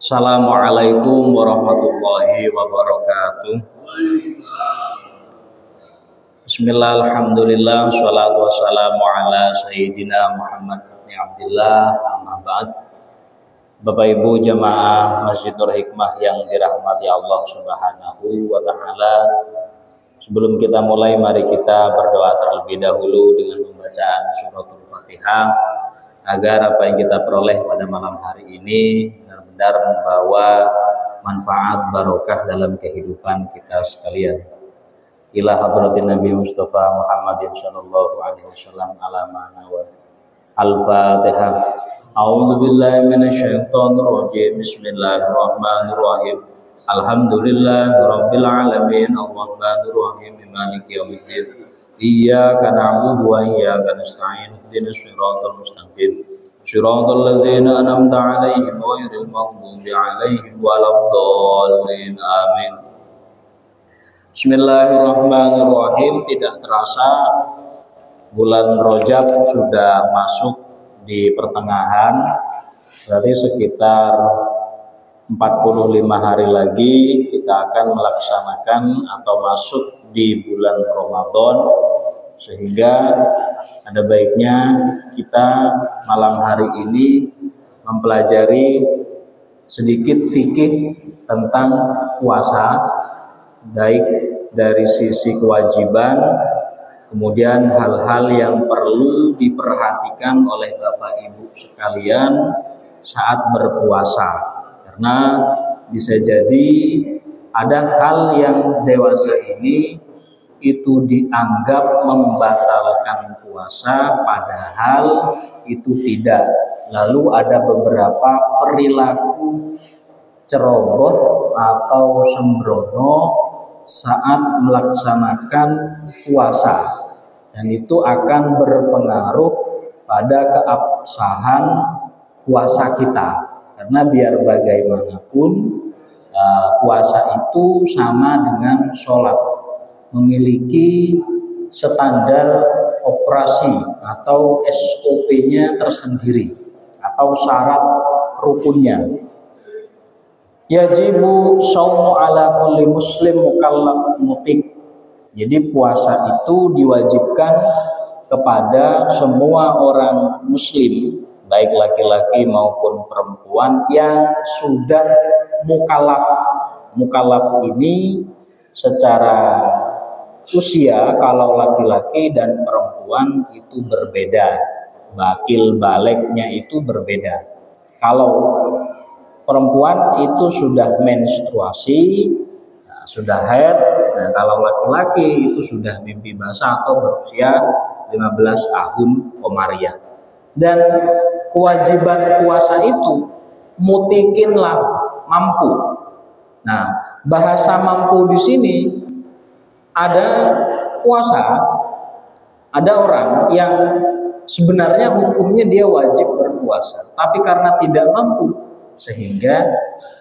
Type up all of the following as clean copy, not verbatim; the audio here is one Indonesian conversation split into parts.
Assalamualaikum warahmatullahi wabarakatuh. Bismillah, alhamdulillah, sholatu wassalamu ala sayyidina Muhammad ibn Abdillah, amma ba'd. Bapak Ibu jamaah Masjidul Hikmah yang dirahmati Allah Subhanahu wa Ta'ala, sebelum kita mulai, mari kita berdoa terlebih dahulu dengan pembacaan suratul Fatihah, agar apa yang kita peroleh pada malam hari ini benar-benar membawa manfaat barokah dalam kehidupan kita sekalian. Ila hadratin Nabi Mustafa Muhammadin sallallahu alaihi wasallam ala ma'na wa al-Fatihah. A'udzu billahi minasyaitonir rajim. Bismillahirrahmanirrahim. Alhamdulillahirabbil alamin arrahmanir rahim maliki yaumiddin. Iyyaka na'budu wa iyyaka nasta'in. Ihdinas siratal mustaqim. Shiratal ladzina an'amta 'alaihim ghairil maghdubi 'alaihim waladdallin. Amin. Bismillahirrahmanirrahim. Tidak terasa bulan Rajab sudah masuk di pertengahan, berarti sekitar 45 hari lagi kita akan melaksanakan atau masuk di bulan Ramadan, sehingga ada baiknya kita malam hari ini mempelajari sedikit fikih tentang puasa, baik dari sisi kewajiban, kemudian hal-hal yang perlu diperhatikan oleh Bapak Ibu sekalian saat berpuasa, karena bisa jadi ada hal yang dewasa ini itu dianggap membatalkan puasa, padahal itu tidak. Lalu ada beberapa perilaku ceroboh atau sembrono saat melaksanakan puasa, dan itu akan berpengaruh pada keabsahan puasa kita. Karena biar bagaimanapun puasa itu sama dengan sholat, memiliki standar operasi atau SOP-nya tersendiri atau syarat rukunnya. Yajibu shaumu ala kulli muslim mukallaf mutik. Jadi puasa itu diwajibkan kepada semua orang muslim, baik laki-laki maupun perempuan yang sudah mukallaf. Mukallaf ini secara usia, kalau laki-laki dan perempuan itu berbeda, bakil baliknya itu berbeda. Kalau perempuan itu sudah menstruasi, sudah haid. Nah, kalau laki-laki itu sudah mimpi basah atau berusia 15 tahun komariah. Dan kewajiban puasa itu mutikinlah, mampu. Nah, bahasa mampu di sini ada puasa, ada orang yang sebenarnya hukumnya dia wajib berpuasa, tapi karena tidak mampu, sehingga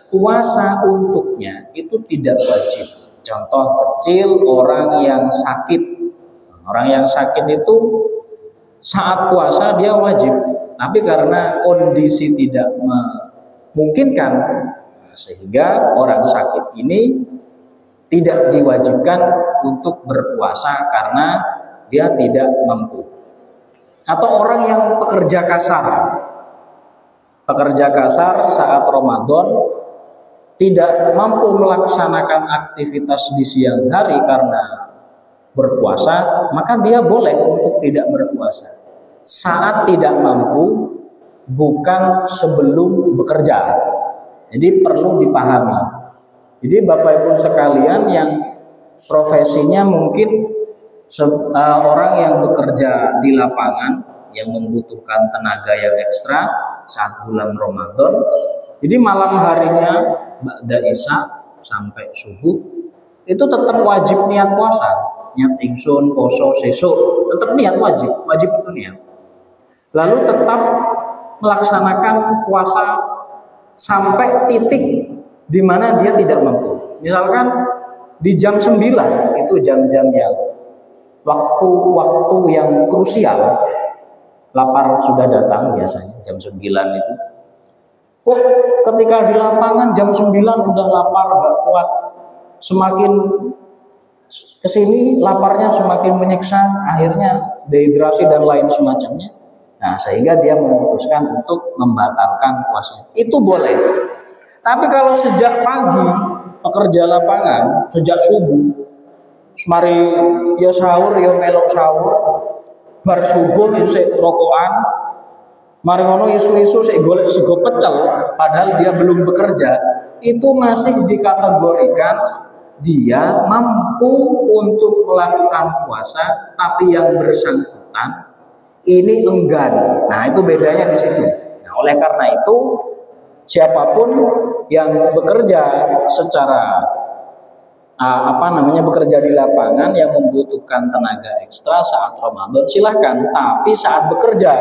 puasa untuknya itu tidak wajib. Contoh kecil, orang yang sakit. Orang yang sakit itu saat puasa dia wajib, tapi karena kondisi tidak memungkinkan, sehingga orang sakit ini tidak diwajibkan untuk berpuasa karena dia tidak mampu. Atau orang yang pekerja kasar. Pekerja kasar saat Ramadan tidak mampu melaksanakan aktivitas di siang hari karena berpuasa, maka dia boleh untuk tidak berpuasa saat tidak mampu, bukan sebelum bekerja. Jadi perlu dipahami. Jadi Bapak Ibu sekalian yang profesinya mungkin orang yang bekerja di lapangan yang membutuhkan tenaga yang ekstra saat bulan Ramadan, jadi malam harinya ba'da isya sampai subuh itu tetap wajib niat puasa, niat ingsun poso sesuk, tetap niat wajib itu niat. Lalu tetap melaksanakan puasa sampai titik di mana dia tidak mampu. Misalkan di jam 9 itu jam-jam yang waktu-waktu yang krusial, lapar sudah datang biasanya jam 9 itu. Wah, ketika di lapangan jam 9 udah lapar, gak kuat. Semakin kesini laparnya semakin menyiksa, akhirnya dehidrasi dan lain semacamnya. Nah, sehingga dia memutuskan untuk membatalkan puasanya. Itu boleh. Tapi kalau sejak pagi pekerja lapangan, sejak subuh, semari ya sahur, ya melok sahur, bar subuh isih rokokan, mari ngono isu-isu sik golek sego pecel padahal dia belum bekerja, itu masih dikategorikan dia mampu untuk melakukan puasa, tapi yang bersangkutan ini enggan. Nah, itu bedanya di situ. Nah, oleh karena itu siapapun yang bekerja secara bekerja di lapangan yang membutuhkan tenaga ekstra saat Ramadan, silahkan. Tapi saat bekerja,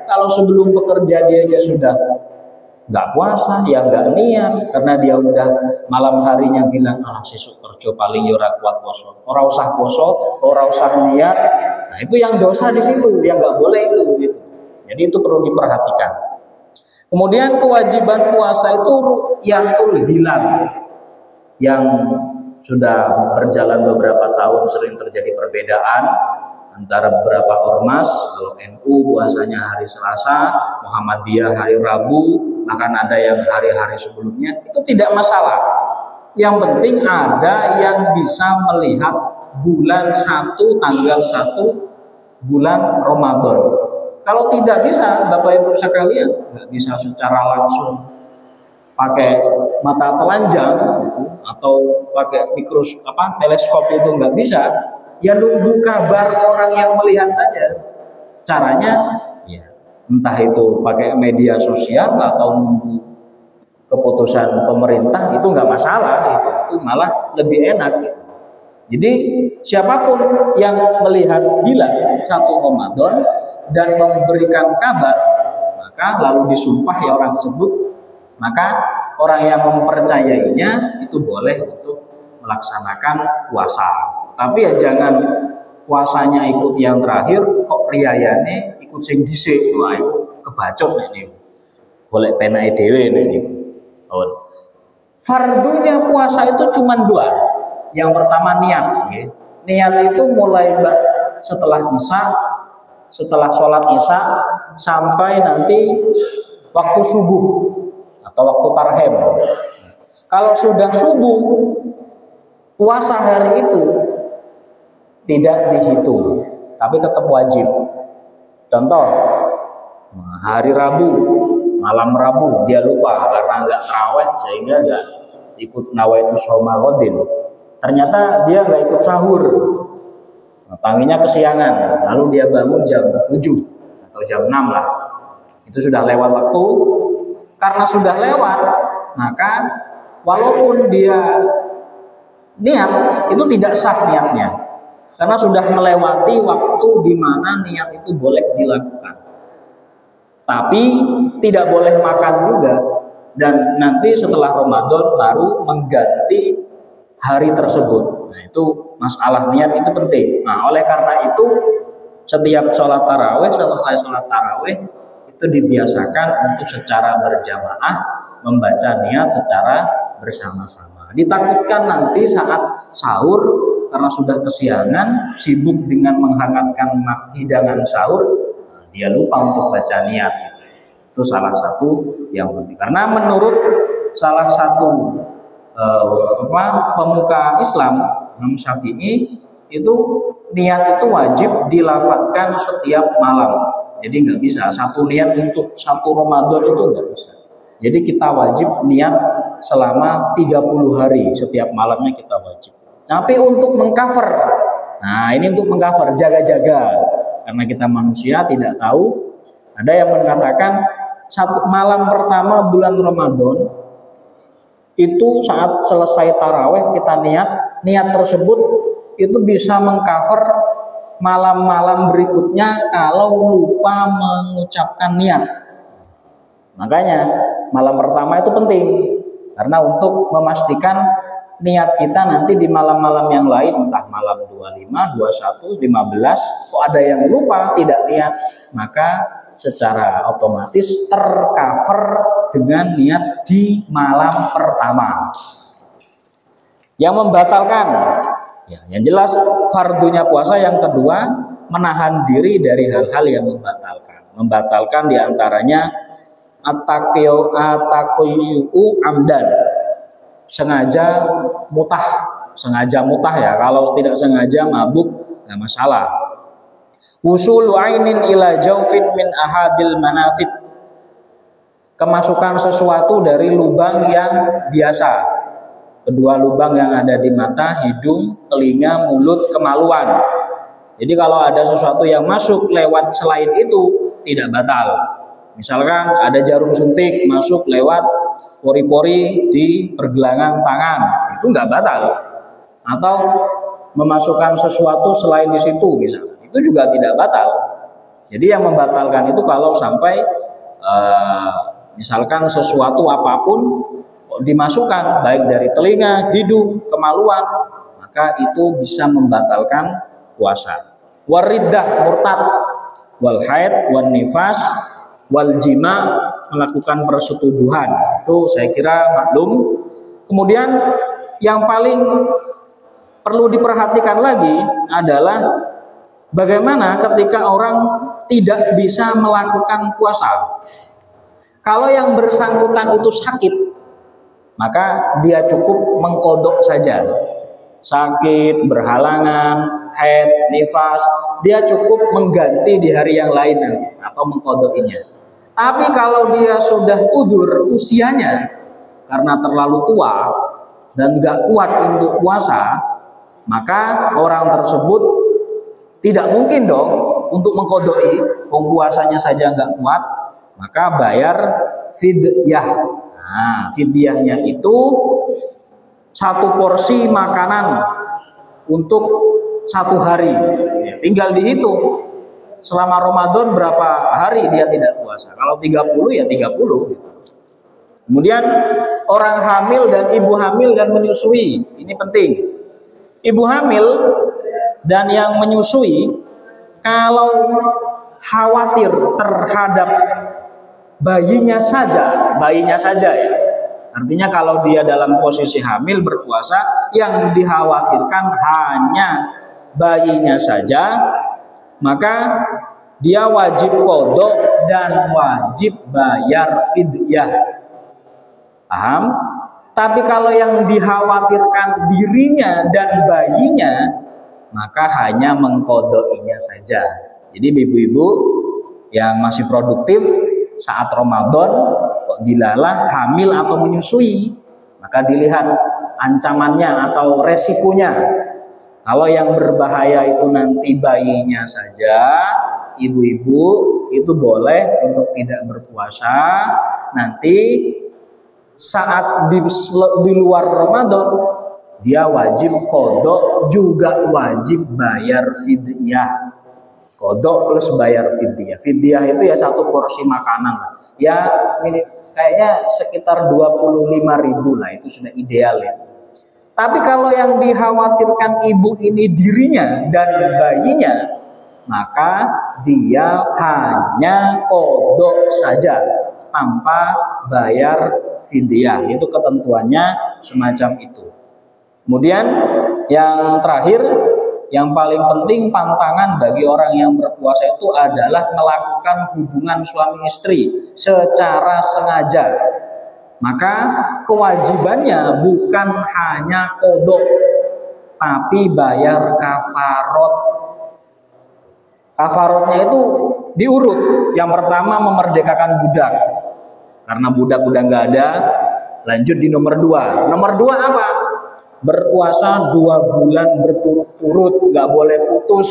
kalau sebelum bekerja dia sudah nggak puasa, ya nggak niat, karena dia udah malam harinya bilang alah sesuk kerja paling ora kuat poso, ora usah poso, ora usah niat. Nah, itu yang dosa di situ, yang nggak boleh itu gitu. Jadi itu perlu diperhatikan. Kemudian kewajiban puasa itu ru'yatul hilal, yang sudah berjalan beberapa tahun sering terjadi perbedaan antara beberapa ormas. Kalau NU puasanya hari Selasa, Muhammadiyah hari Rabu, bahkan ada yang hari-hari sebelumnya. Itu tidak masalah. Yang penting ada yang bisa melihat bulan 1 tanggal 1 bulan Ramadan. Kalau tidak bisa, Bapak Ibu sekalian, nggak bisa secara langsung pakai mata telanjang atau pakai teleskop, itu nggak bisa, ya nunggu kabar orang yang melihat saja. Caranya ya entah itu pakai media sosial atau nunggu keputusan pemerintah, itu nggak masalah, itu malah lebih enak gitu. Jadi siapapun yang melihat hilal 1 Ramadan dan memberikan kabar, maka lalu disumpah ya orang tersebut, maka orang yang mempercayainya itu boleh untuk melaksanakan puasa. Tapi ya jangan puasanya ikut yang terakhir, kok riyayane ikut sing dhisik. Wah, itu kebacok ini. Golek penake dhewe ini. Fardunya puasa itu cuma 2. Yang pertama niat, ya. Niat itu mulai setelah Isya, setelah sholat Isya sampai nanti waktu subuh atau waktu tarhem. Kalau sudah subuh, puasa hari itu tidak dihitung, tapi tetap wajib. Contoh, hari Rabu, malam Rabu dia lupa karena nggak taraweh sehingga nggak ikut nawaitu shauma ghadin. Ternyata dia nggak ikut sahur, panginya kesiangan, lalu dia bangun jam 7 atau jam 6 lah. Itu sudah lewat waktu. Karena sudah lewat, maka walaupun dia niat, itu tidak sah niatnya. Karena sudah melewati waktu di mana niat itu boleh dilakukan. Tapi tidak boleh makan juga. Dan nanti setelah Ramadan baru mengganti hari tersebut. Nah, itu masalah niat itu penting. Nah, oleh karena itu setiap sholat taraweh, setelah sholat taraweh itu dibiasakan untuk secara berjamaah membaca niat secara bersama-sama. Ditakutkan nanti saat sahur karena sudah kesiangan, sibuk dengan menghangatkan hidangan sahur, dia lupa untuk baca niat. Itu salah satu yang penting. Karena menurut salah satu pemuka Islam, Imam Syafi'i, itu niat itu wajib dilafadzkan setiap malam. Jadi nggak bisa satu niat untuk 1 Ramadan, itu nggak bisa. Jadi kita wajib niat selama 30 hari, setiap malamnya kita wajib. Tapi untuk mengcover, nah ini untuk mengcover, jaga-jaga, karena kita manusia tidak tahu. Ada yang mengatakan satu malam pertama bulan Ramadan itu saat selesai taraweh kita niat tersebut itu bisa mengcover malam-malam berikutnya kalau lupa mengucapkan niat. Makanya malam pertama itu penting karena untuk memastikan niat kita nanti di malam-malam yang lain, entah malam 25, 21, 15, kok ada yang lupa tidak niat, maka secara otomatis tercover dengan niat di malam pertama. Yang membatalkan, ya, yang jelas fardunya puasa yang kedua, menahan diri dari hal-hal yang membatalkan. Membatalkan diantaranya at-taqiyyu amdan, sengaja mutah ya. Kalau tidak sengaja mabuk nggak masalah. Wusulu ainin ila jaufin min ahadil manafid, kemasukan sesuatu dari lubang yang biasa, kedua lubang yang ada di mata, hidung, telinga, mulut, kemaluan. Jadi kalau ada sesuatu yang masuk lewat selain itu tidak batal. Misalkan ada jarum suntik masuk lewat pori-pori di pergelangan tangan, itu nggak batal. Atau memasukkan sesuatu selain di situ misalnya, itu juga tidak batal. Jadi yang membatalkan itu kalau sampai misalkan sesuatu apapun dimasukkan, baik dari telinga, hidung, kemaluan, maka itu bisa membatalkan puasa. Wariddah, murtad, wal haid, wan nifas, wal jima, melakukan persetubuhan, itu saya kira maklum. Kemudian yang paling perlu diperhatikan lagi adalah bagaimana ketika orang tidak bisa melakukan puasa. Kalau yang bersangkutan itu sakit, maka dia cukup mengkodok saja. Sakit, berhalangan, haid, nifas, dia cukup mengganti di hari yang lain nanti atau mengkodokinya. Tapi kalau dia sudah uzur usianya karena terlalu tua dan gak kuat untuk puasa, maka orang tersebut tidak mungkin dong untuk mengkodoki, puasanya saja gak kuat, maka bayar fidyah. Nah, fidyahnya itu satu porsi makanan untuk satu hari. Ya, tinggal dihitung selama Ramadan berapa hari dia tidak puasa. Kalau 30 ya 30. Kemudian orang hamil dan ibu hamil dan menyusui, ini penting. Ibu hamil dan yang menyusui kalau khawatir terhadap bayinya saja ya. Artinya kalau dia dalam posisi hamil berpuasa, yang dikhawatirkan hanya bayinya saja, maka dia wajib qadha dan wajib bayar fidyah. Paham? Tapi kalau yang dikhawatirkan dirinya dan bayinya, maka hanya mengqadha'inya saja. Jadi ibu-ibu yang masih produktif saat Ramadan kok dilalah hamil atau menyusui, maka dilihat ancamannya atau resikonya. Kalau yang berbahaya itu nanti bayinya saja, ibu-ibu itu boleh untuk tidak berpuasa. Nanti saat di luar Ramadan dia wajib qadha juga wajib bayar fidyah. Kodok plus bayar fidyah. Fidyah itu ya satu porsi makanan lah. Ya ini kayaknya sekitar 25.000 lah, itu sudah ideal ya. Tapi kalau yang dikhawatirkan ibu ini dirinya dan bayinya, maka dia hanya kodok saja tanpa bayar fidyah. Itu ketentuannya semacam itu. Kemudian yang terakhir, yang paling penting pantangan bagi orang yang berpuasa itu adalah melakukan hubungan suami istri secara sengaja. Maka kewajibannya bukan hanya qadha, tapi bayar kafarot. Kafarotnya itu diurut. Yang pertama memerdekakan budak, karena budak udah nggak ada. Lanjut di nomor 2. Nomor 2 apa? Berpuasa 2 bulan berturut-turut, nggak boleh putus.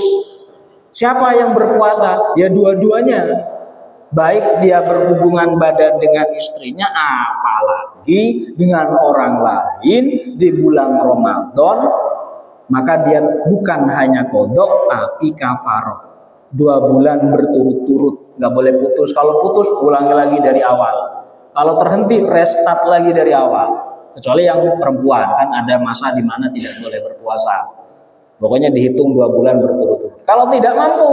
Siapa yang berpuasa? Ya dua-duanya. Baik dia berhubungan badan dengan istrinya, apalagi dengan orang lain di bulan Ramadan, maka dia bukan hanya qadha tapi kafarah. 2 bulan berturut-turut, nggak boleh putus. Kalau putus ulangi lagi dari awal. Kalau terhenti restart lagi dari awal. kecuali yang perempuan, kan ada masa di mana tidak boleh berpuasa. Pokoknya dihitung 2 bulan berturut-turut. Kalau tidak mampu,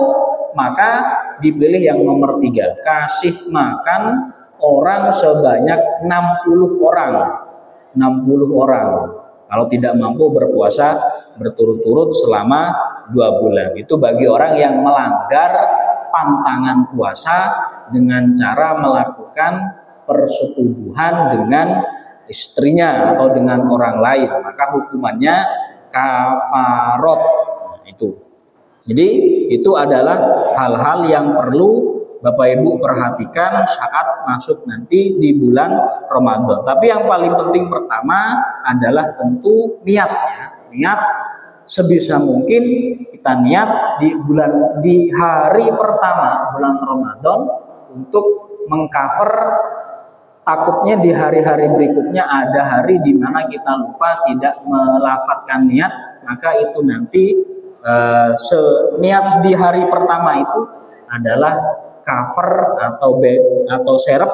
maka dipilih yang nomor 3, kasih makan orang sebanyak 60 orang. 60 orang. Kalau tidak mampu berpuasa berturut-turut selama 2 bulan. Itu bagi orang yang melanggar pantangan puasa dengan cara melakukan persetubuhan dengan istrinya atau dengan orang lain, maka hukumannya kafarot. Nah, itu. Jadi itu adalah hal-hal yang perlu Bapak Ibu perhatikan saat masuk nanti di bulan Ramadan. Tapi yang paling penting pertama adalah tentu niatnya. Niat sebisa mungkin kita niat di hari pertama bulan Ramadan untuk mengcover, takutnya di hari-hari berikutnya ada hari di mana kita lupa tidak melafadzkan niat, maka itu nanti niat di hari pertama itu adalah cover atau serep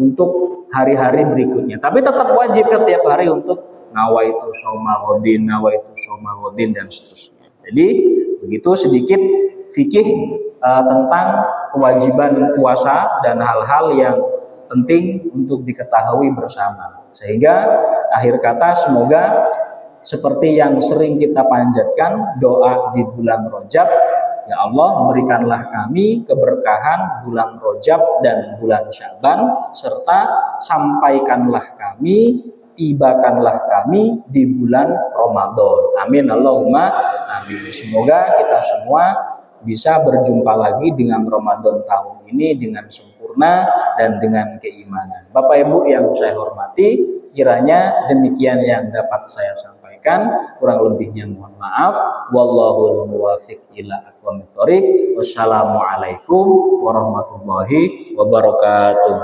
untuk hari-hari berikutnya. Tapi tetap wajib setiap hari untuk nawaitu shauma ghadin, nawaitu shauma ghadin, dan seterusnya. Jadi begitu sedikit fikih tentang kewajiban puasa dan hal-hal yang penting untuk diketahui bersama. Sehingga akhir kata semoga seperti yang sering kita panjatkan doa di bulan Rajab, ya Allah, berikanlah kami keberkahan bulan Rajab dan bulan Sya'ban, serta sampaikanlah kami, tibakanlah kami di bulan Ramadan. Amin Allahumma amin. Semoga kita semua bisa berjumpa lagi dengan Ramadan tahun ini dengan sempurna dan dengan keimanan. Bapak Ibu yang saya hormati, kiranya demikian yang dapat saya sampaikan. Kurang lebihnya mohon maaf. Wallahul muwaffiq ila aqwamit thoriq. Wassalamualaikum warahmatullahi wabarakatuh.